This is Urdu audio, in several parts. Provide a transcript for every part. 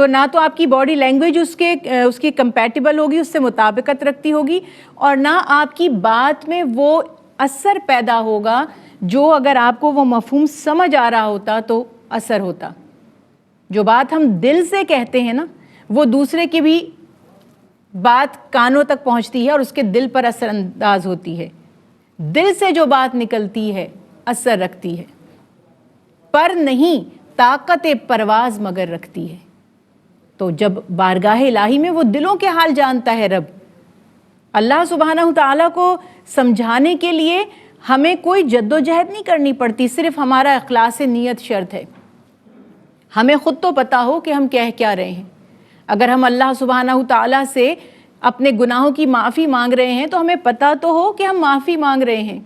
تو نہ تو آپ کی باڈی لینگویج اس کی کمپیٹیبل ہوگی، اس سے مطابقت رکھتی ہوگی، اور نہ آپ کی بات میں وہ اثر پیدا ہوگا جو اگر آپ کو وہ مفہوم سمجھ آ رہا ہوتا تو اثر ہوتا۔ جو بات ہم دل سے کہتے ہیں نا، وہ دوسرے کی بھی بات کانوں تک پہنچتی ہے اور اس کے دل پر اثر انداز ہوتی ہے۔ دل سے جو بات نکلتی ہے اثر رکھتی ہے، پر نہیں طاقت پرواز مگر رکھتی ہے۔ تو جب بارگاہ الہی میں وہ دلوں کے حال جانتا ہے رب، اللہ سبحانہ تعالیٰ کو سمجھانے کے لیے ہمیں کوئی جد و جہد نہیں کرنی پڑتی، صرف ہمارا اخلاص نیت شرط ہے۔ ہمیں خود تو پتہ ہو کہ ہم کہہ کیا رہے ہیں۔ اگر ہم اللہ سبحانہ تعالیٰ سے اپنے گناہوں کی معافی مانگ رہے ہیں تو ہمیں پتہ تو ہو کہ ہم معافی مانگ رہے ہیں۔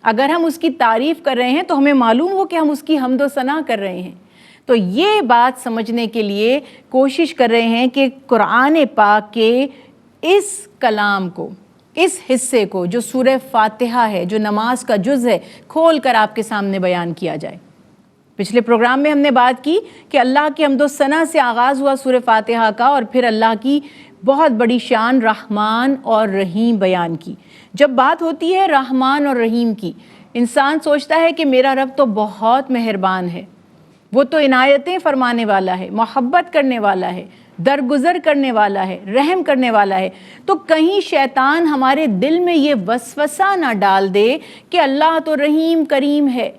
اگر ہم اس کی تعریف کر رہے ہیں تو ہمیں معلوم ہو کہ ہم اس کی حمد و ثنا کر رہے ہیں۔ تو یہ بات سمجھنے کے لیے کوشش کر رہے ہیں کہ قرآن پاک کے اس کلام کو، اس حصے کو جو سورہ فاتحہ ہے، جو نماز کا جز ہے، کھول کر آپ کے سامنے بیان کیا جائے۔ پچھلے پروگرام میں ہم نے بات کی کہ اللہ کی حمد و ثنا سے آغاز ہوا سورہ فاتحہ کا، اور پھر اللہ کی بہت بڑی شان رحمان اور رحیم بیان کی۔ جب بات ہوتی ہے رحمان اور رحیم کی، انسان سوچتا ہے کہ میرا رب تو بہت مہربان ہے، وہ تو عنایتیں فرمانے والا ہے، محبت کرنے والا ہے، درگزر کرنے والا ہے، رحم کرنے والا ہے۔ تو کہیں شیطان ہمارے دل میں یہ وسوسہ نہ ڈال دے کہ اللہ تو رحیم کریم ہے،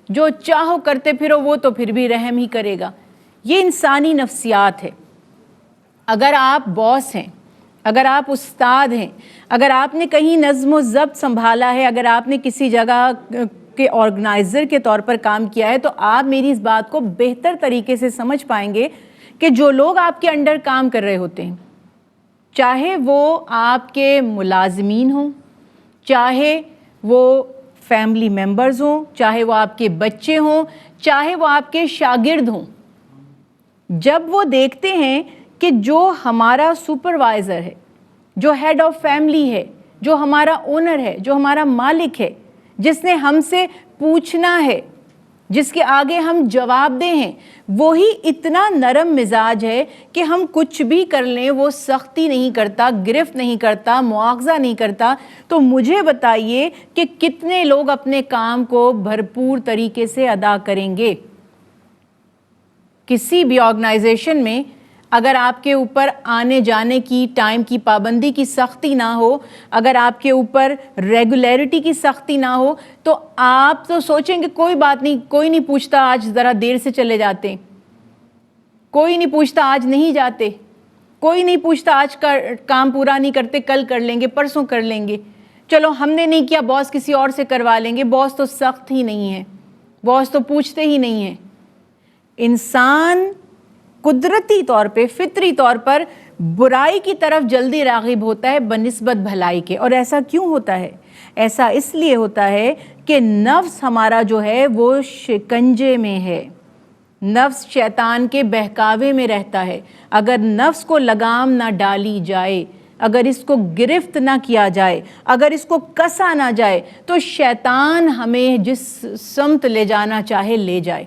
جو چاہو کرتے پھرو وہ تو پھر بھی رحم ہی کرے گا۔ یہ انسانی نفسیات ہے۔ اگر آپ باس ہیں، اگر آپ استاد ہیں، اگر آپ نے کہیں نظم و ضبط سنبھالا ہے، اگر آپ نے کسی جگہ کے آرگنائزر کے طور پر کام کیا ہے، تو آپ میری اس بات کو بہتر طریقے سے سمجھ پائیں گے کہ جو لوگ آپ کے انڈر کام کر رہے ہوتے ہیں، چاہے وہ آپ کے ملازمین ہوں، چاہے وہ فیملی ممبرز ہوں، چاہے وہ آپ کے بچے ہوں، چاہے وہ آپ کے شاگرد ہوں، جب وہ دیکھتے ہیں کہ جو ہمارا سپروائزر ہے، جو ہیڈ آف فیملی ہے، جو ہمارا اونر ہے، جو ہمارا مالک ہے، جس نے ہم سے پوچھنا ہے، جس کے آگے ہم جواب دیں ہیں، وہی اتنا نرم مزاج ہے کہ ہم کچھ بھی کر لیں وہ سختی نہیں کرتا، گرفت نہیں کرتا، مواخذہ نہیں کرتا، تو مجھے بتائیے کہ کتنے لوگ اپنے کام کو بھرپور طریقے سے ادا کریں گے۔ کسی بھی آرگنائزیشن میں اگر آپ کے اوپر آنے جانے کی ٹائم کی پابندی کی سختی نہ ہو، اگر آپ کے اوپر ریگولیرٹی کی سختی نہ ہو، تو آپ تو سوچیں گے کوئی بات نہیں، کوئی نہیں پوچھتا، آج ذرا دیر سے چلے جاتے ہیں، کوئی نہیں پوچھتا آج نہیں جاتے، کوئی نہیں پوچھتا آج کا کام پورا نہیں کرتے، کل کر لیں گے، پرسوں کر لیں گے، چلو ہم نے نہیں کیا باس کسی اور سے کروا لیں گے، باس تو سخت ہی نہیں ہے، باس تو پوچھتے ہی نہیں ہیں۔ انسان قدرتی طور پہ، فطری طور پر برائی کی طرف جلدی راغب ہوتا ہے بنسبت بھلائی کے۔ اور ایسا کیوں ہوتا ہے؟ ایسا اس لیے ہوتا ہے کہ نفس ہمارا جو ہے وہ شکنجے میں ہے، نفس شیطان کے بہکاوے میں رہتا ہے۔ اگر نفس کو لگام نہ ڈالی جائے، اگر اس کو گرفت نہ کیا جائے، اگر اس کو کسا نہ جائے، تو شیطان ہمیں جس سمت لے جانا چاہے لے جائے،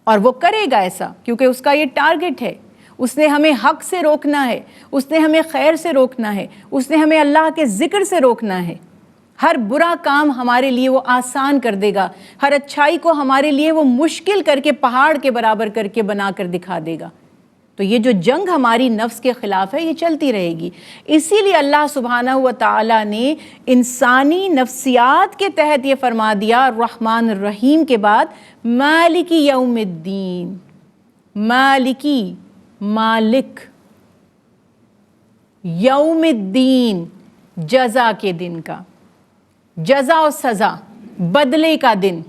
اور وہ کرے گا ایسا، کیونکہ اس کا یہ ٹارگٹ ہے۔ اس نے ہمیں حق سے روکنا ہے، اس نے ہمیں خیر سے روکنا ہے، اس نے ہمیں اللہ کے ذکر سے روکنا ہے۔ ہر برا کام ہمارے لیے وہ آسان کر دے گا، ہر اچھائی کو ہمارے لیے وہ مشکل کر کے پہاڑ کے برابر کر کے بنا کر دکھا دے گا۔ تو یہ جو جنگ ہماری نفس کے خلاف ہے، یہ چلتی رہے گی۔ اسی لیے اللہ سبحانہ و تعالیٰ نے انسانی نفسیات کے تحت یہ فرما دیا الرحمن الرحیم کے بعد مالک یوم الدین، مالکی مالک، یوم الدین جزا کے دن کا، جزا و سزا، بدلے کا دن۔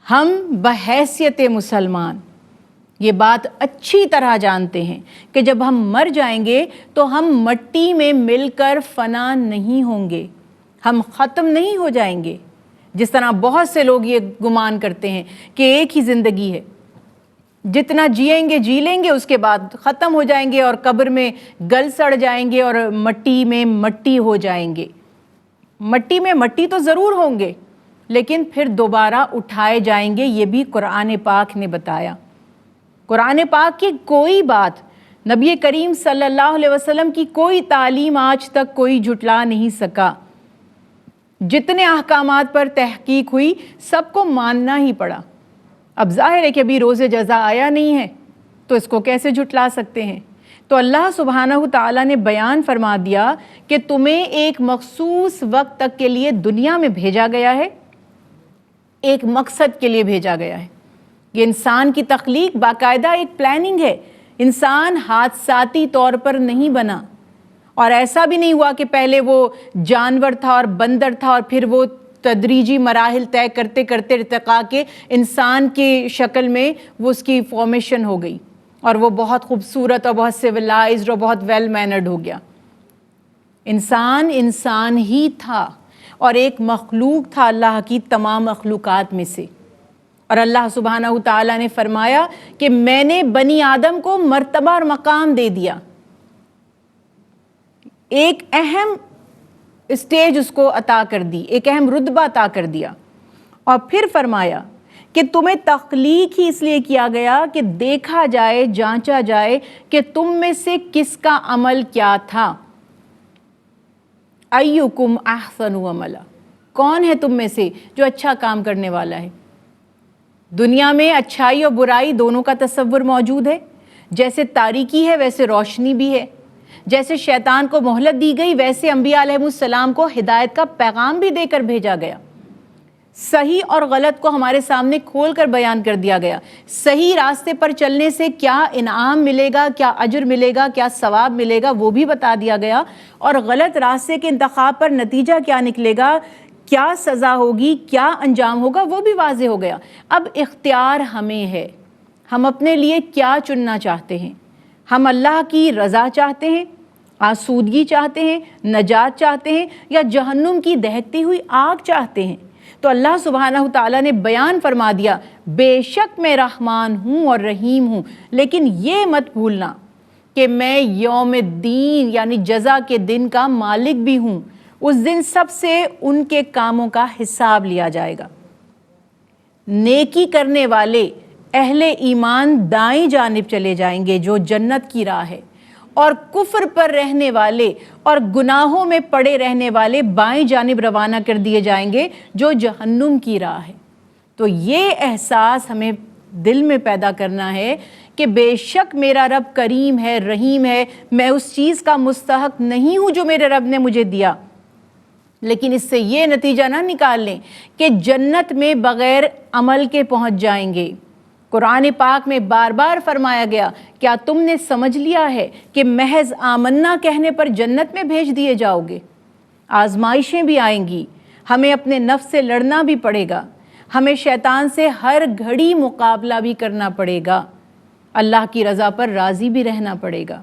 ہم بحیثیت مسلمان یہ بات اچھی طرح جانتے ہیں کہ جب ہم مر جائیں گے تو ہم مٹی میں مل کر فنا نہیں ہوں گے، ہم ختم نہیں ہو جائیں گے، جس طرح بہت سے لوگ یہ گمان کرتے ہیں کہ ایک ہی زندگی ہے، جتنا جیئیں گے جی لیں گے، اس کے بعد ختم ہو جائیں گے اور قبر میں گل سڑ جائیں گے اور مٹی میں مٹی ہو جائیں گے۔ مٹی میں مٹی تو ضرور ہوں گے، لیکن پھر دوبارہ اٹھائے جائیں گے، یہ بھی قرآن پاک نے بتایا۔ قرآن پاک کی کوئی بات، نبی کریم صلی اللہ علیہ وسلم کی کوئی تعلیم آج تک کوئی جھٹلا نہیں سکا۔ جتنے احکامات پر تحقیق ہوئی سب کو ماننا ہی پڑا۔ اب ظاہر ہے کہ ابھی روز جزا آیا نہیں ہے تو اس کو کیسے جھٹلا سکتے ہیں؟ تو اللہ سبحانہ تعالیٰ نے بیان فرما دیا کہ تمہیں ایک مخصوص وقت تک کے لیے دنیا میں بھیجا گیا ہے، ایک مقصد کے لیے بھیجا گیا ہے۔ یہ انسان کی تخلیق باقاعدہ ایک پلاننگ ہے، انسان حادثاتی طور پر نہیں بنا، اور ایسا بھی نہیں ہوا کہ پہلے وہ جانور تھا اور بندر تھا اور پھر وہ تدریجی مراحل طے کرتے کرتے ارتقا کے انسان کی شکل میں وہ اس کی فارمیشن ہو گئی اور وہ بہت خوبصورت اور بہت سویلائزڈ اور بہت ویل مینرڈ ہو گیا۔ انسان ہی تھا اور ایک مخلوق تھا اللہ کی تمام مخلوقات میں سے، اور اللہ سبحانہ تعالیٰ نے فرمایا کہ میں نے بنی آدم کو مرتبہ اور مقام دے دیا، ایک اہم اسٹیج اس کو عطا کر دی، ایک اہم رتبہ عطا کر دیا، اور پھر فرمایا کہ تمہیں تخلیق ہی اس لیے کیا گیا کہ دیکھا جائے، جانچا جائے کہ تم میں سے کس کا عمل کیا تھا۔ ایکم احسن عملا، کون ہے تم میں سے جو اچھا کام کرنے والا ہے؟ دنیا میں اچھائی اور برائی دونوں کا تصور موجود ہے، جیسے تاریکی ہے ویسے روشنی بھی ہے، جیسے شیطان کو مہلت دی گئی ویسے انبیاء علیہ السلام کو ہدایت کا پیغام بھی دے کر بھیجا گیا، صحیح اور غلط کو ہمارے سامنے کھول کر بیان کر دیا گیا، صحیح راستے پر چلنے سے کیا انعام ملے گا، کیا اجر ملے گا، کیا ثواب ملے گا وہ بھی بتا دیا گیا، اور غلط راستے کے انتخاب پر نتیجہ کیا نکلے گا، کیا سزا ہوگی، کیا انجام ہوگا وہ بھی واضح ہو گیا۔ اب اختیار ہمیں ہے، ہم اپنے لیے کیا چننا چاہتے ہیں۔ ہم اللہ کی رضا چاہتے ہیں، آسودگی چاہتے ہیں، نجات چاہتے ہیں، یا جہنم کی دہکتی ہوئی آگ چاہتے ہیں؟ تو اللہ سبحانہ تعالیٰ نے بیان فرما دیا، بے شک میں رحمان ہوں اور رحیم ہوں، لیکن یہ مت بھولنا کہ میں یوم الدین یعنی جزا کے دن کا مالک بھی ہوں۔ اس دن سب سے ان کے کاموں کا حساب لیا جائے گا۔ نیکی کرنے والے اہل ایمان دائیں جانب چلے جائیں گے جو جنت کی راہ ہے، اور کفر پر رہنے والے اور گناہوں میں پڑے رہنے والے بائیں جانب روانہ کر دیے جائیں گے جو جہنم کی راہ ہے۔ تو یہ احساس ہمیں دل میں پیدا کرنا ہے کہ بے شک میرا رب کریم ہے، رحیم ہے، میں اس چیز کا مستحق نہیں ہوں جو میرے رب نے مجھے دیا، لیکن اس سے یہ نتیجہ نہ نکال لیں کہ جنت میں بغیر عمل کے پہنچ جائیں گے۔ قرآن پاک میں بار بار فرمایا گیا، کیا تم نے سمجھ لیا ہے کہ محض آمنا کہنے پر جنت میں بھیج دیے جاؤ گے؟ آزمائشیں بھی آئیں گی، ہمیں اپنے نفس سے لڑنا بھی پڑے گا، ہمیں شیطان سے ہر گھڑی مقابلہ بھی کرنا پڑے گا، اللہ کی رضا پر راضی بھی رہنا پڑے گا۔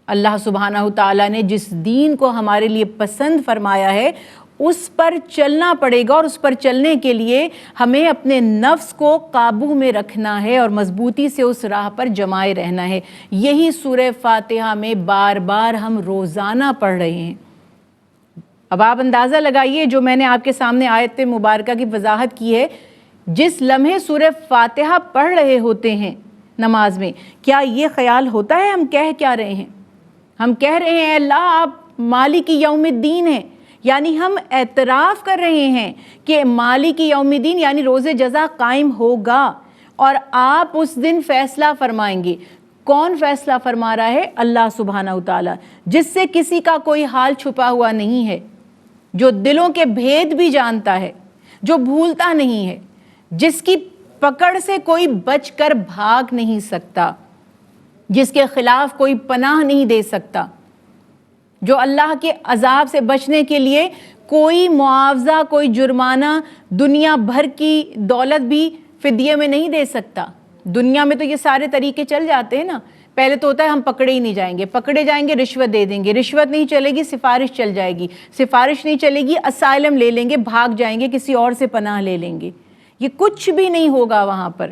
اللہ سبحانہ تعالیٰ نے جس دین کو ہمارے لیے پسند فرمایا ہے اس پر چلنا پڑے گا، اور اس پر چلنے کے لیے ہمیں اپنے نفس کو قابو میں رکھنا ہے اور مضبوطی سے اس راہ پر جمائے رہنا ہے۔ یہی سورہ فاتحہ میں بار بار ہم روزانہ پڑھ رہے ہیں۔ اب آپ اندازہ لگائیے، جو میں نے آپ کے سامنے آیت مبارکہ کی وضاحت کی ہے، جس لمحے سورہ فاتحہ پڑھ رہے ہوتے ہیں نماز میں، کیا یہ خیال ہوتا ہے ہم کہہ کیا رہے ہیں؟ ہم کہہ رہے ہیں اللہ آپ مالک یوم الدین ہیں، یعنی ہم اعتراف کر رہے ہیں کہ مالک یوم الدین یعنی روز جزا قائم ہوگا اور آپ اس دن فیصلہ فرمائیں گے۔ کون فیصلہ فرما رہا ہے؟ اللہ سبحانہ تعالیٰ، جس سے کسی کا کوئی حال چھپا ہوا نہیں ہے، جو دلوں کے بھید بھی جانتا ہے، جو بھولتا نہیں ہے، جس کی پکڑ سے کوئی بچ کر بھاگ نہیں سکتا، جس کے خلاف کوئی پناہ نہیں دے سکتا، جو اللہ کے عذاب سے بچنے کے لیے کوئی معاوضہ، کوئی جرمانہ، دنیا بھر کی دولت بھی فدیے میں نہیں دے سکتا۔ دنیا میں تو یہ سارے طریقے چل جاتے ہیں نا، پہلے تو ہوتا ہے ہم پکڑے ہی نہیں جائیں گے، پکڑے جائیں گے رشوت دے دیں گے، رشوت نہیں چلے گی سفارش چل جائے گی، سفارش نہیں چلے گی اسائلم لے لیں گے، بھاگ جائیں گے، کسی اور سے پناہ لے لیں گے۔ یہ کچھ بھی نہیں ہوگا وہاں پر،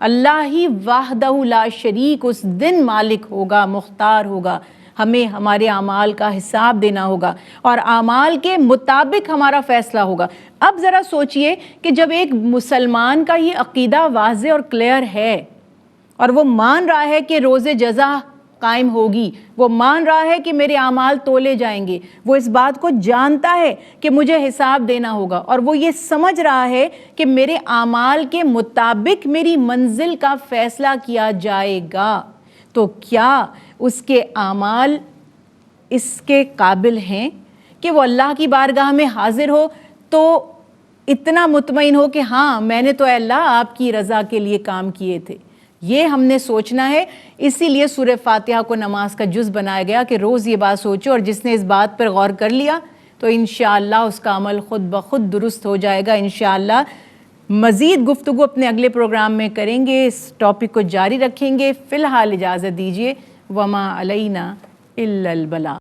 اللہ ہی وحدہ لا شریک اس دن مالک ہوگا، مختار ہوگا، ہمیں ہمارے اعمال کا حساب دینا ہوگا اور اعمال کے مطابق ہمارا فیصلہ ہوگا۔ اب ذرا سوچئے کہ جب ایک مسلمان کا یہ عقیدہ واضح اور کلیئر ہے اور وہ مان رہا ہے کہ روز جزا قائم ہوگی، وہ مان رہا ہے کہ میرے اعمال تولے جائیں گے، وہ اس بات کو جانتا ہے کہ مجھے حساب دینا ہوگا، اور وہ یہ سمجھ رہا ہے کہ میرے اعمال کے مطابق میری منزل کا فیصلہ کیا جائے گا، تو کیا اس کے اعمال اس کے قابل ہیں کہ وہ اللہ کی بارگاہ میں حاضر ہو تو اتنا مطمئن ہو کہ ہاں میں نے تو اے اللہ آپ کی رضا کے لیے کام کیے تھے؟ یہ ہم نے سوچنا ہے۔ اسی لیے سورہ فاتحہ کو نماز کا جز بنایا گیا کہ روز یہ بات سوچو، اور جس نے اس بات پر غور کر لیا تو انشاءاللہ اس کا عمل خود بخود درست ہو جائے گا۔ انشاءاللہ مزید گفتگو اپنے اگلے پروگرام میں کریں گے، اس ٹاپک کو جاری رکھیں گے۔ فی الحال اجازت دیجیے، وما علینا الا البلاغ۔